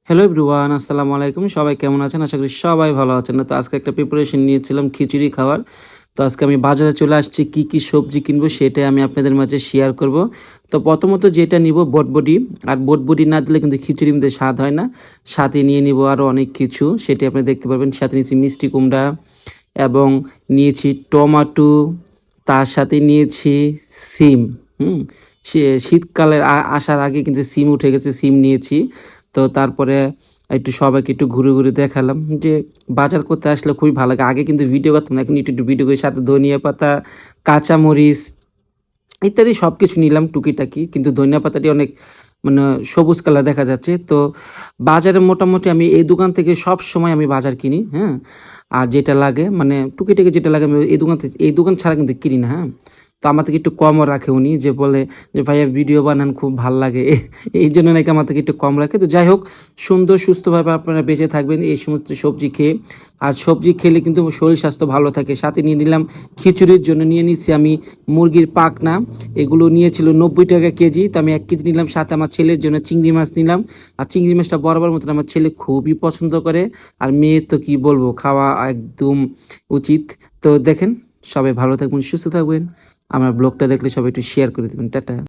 Hello everyone, আসসালামু আলাইকুম। সবাই কেমন আছেন? আশা করি সবাই ভালো আছেন। তো আজকে একটা প্রিপারেশন নিয়েছিলাম খিচুড়ি খাওয়ার। তো আজকে আমি বাজারে চলে আসছি, কি সবজি কিনবো সেটাই আমি আপনাদের মাঝে শেয়ার করব। তো প্রথমত যেটা নিব বটবডি। আর বটবডি না দিলে কিন্তু খিচুড়ির মধ্যে স্বাদ হয় না। সাথে নিয়ে নিব আরও অনেক কিছু, সেটি আপনি দেখতে পারবেন। সাথে নিয়েছি মিষ্টি কুমড়া এবং নিয়েছি টমাটো, তার সাথে নিয়েছি সিম। হুম? শীতকালের আসার আগে কিন্তু সিম উঠে গেছে, সিম নিয়েছি। তো তারপরে একটু সবাইকে একটু ঘুরে দেখালাম যে বাজার করতে আসলে খুবই ভালো লাগে। আগে কিন্তু ভিডিও করতাম না, এখন একটু ভিডিও করি। সাথে ধনিয়া পাতা, কাঁচামরিচ ইত্যাদি সবকিছু নিলাম টুকিটাকি। কিন্তু ধনিয়া পাতাটি অনেক মানে সবুজ কালার দেখা যাচ্ছে। তো বাজারে মোটামুটি আমি এই দোকান থেকে সবসময় আমি বাজার কিনি, হ্যাঁ? আর যেটা লাগে মানে টুকিটাকি যেটা লাগে আমি এই দোকান ছাড়া কিন্তু কিনি না, হ্যাঁ? তো আমার থেকে একটু কমও রাখে উনি, যে বলে যে, "ভাইয়া ভিডিও বানান, খুব ভাল লাগে।" এইজন্য নাকি আমার থেকে একটু কম রাখে। তো যাই হোক, সুন্দর সুস্থভাবে আপনারা বেঁচে থাকবেন এই সমস্ত সবজি খেয়ে। আর সবজি খেলে কিন্তু শরীর স্বাস্থ্য ভালো থাকে। সাথে নিয়ে নিলাম খিচুড়ির জন্য নিয়ে নিচ্ছি আমি মুরগির পাখনা। এগুলো নিয়েছিল ৯০ টাকা কেজি। তো আমি ১ কেজি নিলাম। সাথে আমার ছেলের জন্য চিংড়ি মাছ নিলাম। আর চিংড়ি মাছটা বরাবর মতন আমার ছেলে খুবই পছন্দ করে। আর মেয়ের তো কি বলবো, খাওয়া একদম উচিত। তো দেখেন, সবাই ভালো থাকবেন, সুস্থ থাকবেন। আমার ব্লগটা দেখলে সবাই একটু শেয়ার করে দেবেন। টাটা।